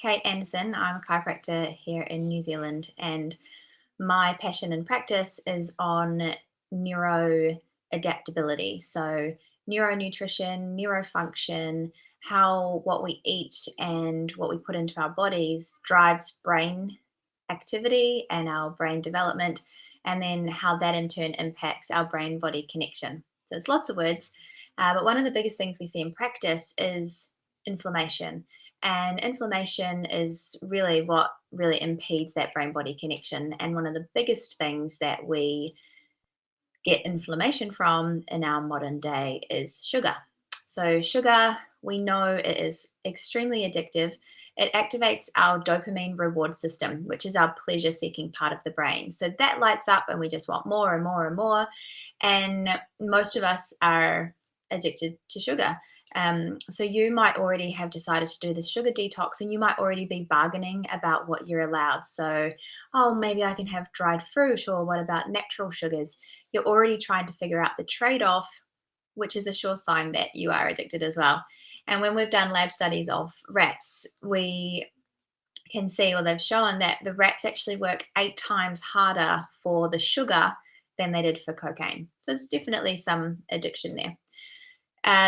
Kate Anderson. I'm a chiropractor here in New Zealand, and my passion and practice is on neuro adaptability. So, neuronutrition, neurofunction, how what we eat and what we put into our bodies drives brain activity and our brain development, and then how that in turn impacts our brain body connection. So, it's lots of words, but one of the biggest things we see in practice is inflammation. And inflammation is really what really impedes that brain body connection. And one of the biggest things that we get inflammation from in our modern day is sugar. So, sugar, we know it is extremely addictive. It activates our dopamine reward system, which is our pleasure seeking part of the brain. So, that lights up, and we just want more and more and more. And most of us are addicted to sugar. So, you might already have decided to do the sugar detox, and you might already be bargaining about what you're allowed. So, oh, maybe I can have dried fruit, or what about natural sugars? You're already trying to figure out the trade off, which is a sure sign that you are addicted as well. And when we've done lab studies of rats, we can see, or they've shown, that the rats actually work 8 times harder for the sugar than they did for cocaine. So there's definitely some addiction there.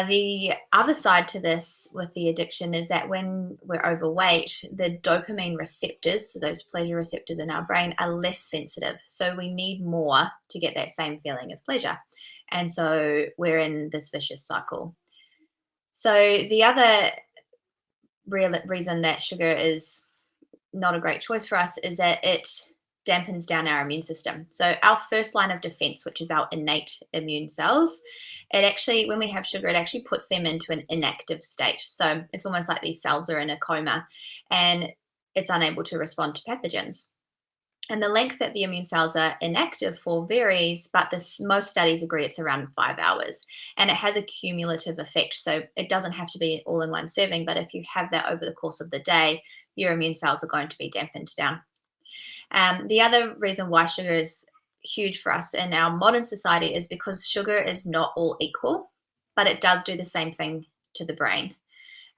The other side to this with the addiction is that when we're overweight, the dopamine receptors, so those pleasure receptors in our brain, are less sensitive. So we need more to get that same feeling of pleasure. And so we're in this vicious cycle. So the other real reason that sugar is not a great choice for us is that it dampens down our immune system. So our first line of defense, which is our innate immune cells, it actually, when we have sugar, it actually puts them into an inactive state. So it's almost like these cells are in a coma and it's unable to respond to pathogens. And the length that the immune cells are inactive for varies, but most studies agree it's around 5 hours. And it has a cumulative effect. So it doesn't have to be all in one serving, but if you have that over the course of the day, your immune cells are going to be dampened down. The other reason why sugar is huge for us in our modern society is because sugar is not all equal, but it does do the same thing to the brain.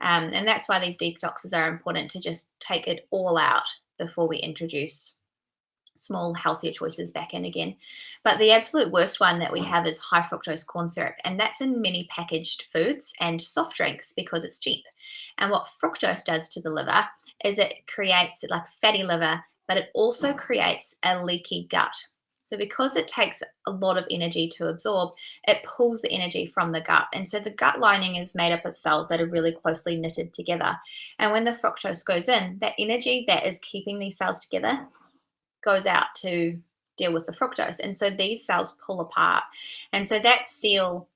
And that's why these detoxes are important, to just take it all out before we introduce small, healthier choices back in again. But the absolute worst one that we have is high fructose corn syrup, and that's in many packaged foods and soft drinks because it's cheap. And what fructose does to the liver is it creates like fatty liver, but it also creates a leaky gut. So, because it takes a lot of energy to absorb, it pulls the energy from the gut. And so, the gut lining is made up of cells that are really closely knitted together. And when the fructose goes in, that energy that is keeping these cells together goes out to deal with the fructose. And so these cells pull apart. And so that seal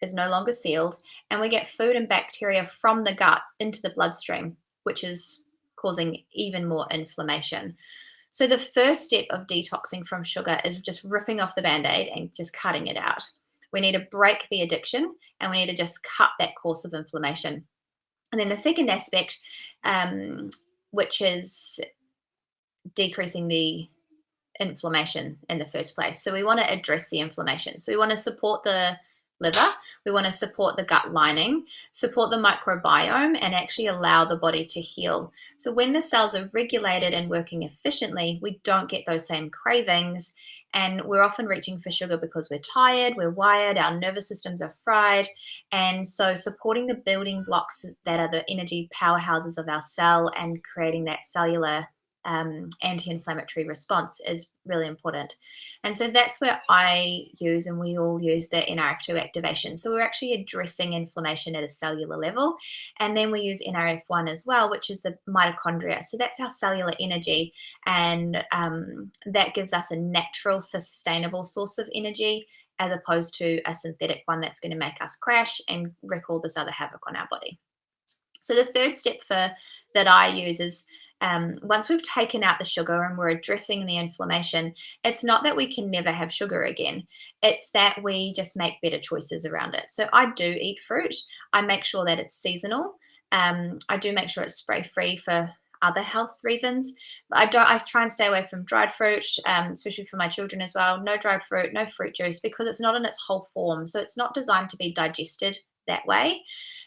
is no longer sealed. And we get food and bacteria from the gut into the bloodstream, which is causing even more inflammation. So the first step of detoxing from sugar is just ripping off the band-aid and just cutting it out. We need to break the addiction, and we need to just cut that course of inflammation. And then the second aspect, which is decreasing the inflammation in the first place. So we want to address the inflammation. So we want to support the liver, we want to support the gut lining, support the microbiome, and actually allow the body to heal. So when the cells are regulated and working efficiently, we don't get those same cravings. And we're often reaching for sugar because we're tired, we're wired, our nervous systems are fried. And so supporting the building blocks that are the energy powerhouses of our cell and creating that cellular anti-inflammatory response is really important. And so that's where I use, and we all use, the NRF2 activation. So we're actually addressing inflammation at a cellular level. And then we use NRF1 as well, which is the mitochondria. So that's our cellular energy. And that gives us a natural, sustainable source of energy, as opposed to a synthetic one that's going to make us crash and wreak all this other havoc on our body. So the third step that I use is, once we've taken out the sugar and we're addressing the inflammation, it's not that we can never have sugar again. It's that we just make better choices around it. So I do eat fruit. I make sure that it's seasonal. I do make sure it's spray free for other health reasons. But I try and stay away from dried fruit, especially for my children as well. No dried fruit, no fruit juice, because it's not in its whole form. So it's not designed to be digested that way.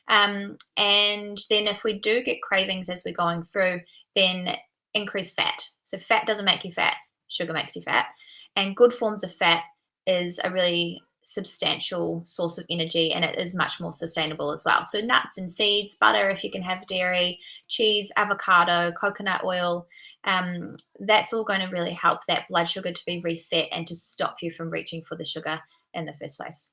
And then if we do get cravings as we're going through, then increase fat. So fat doesn't make you fat, sugar makes you fat. And good forms of fat is a really substantial source of energy, and it is much more sustainable as well. So nuts and seeds, butter if you can have dairy, cheese, avocado, coconut oil, that's all going to really help that blood sugar to be reset and to stop you from reaching for the sugar in the first place.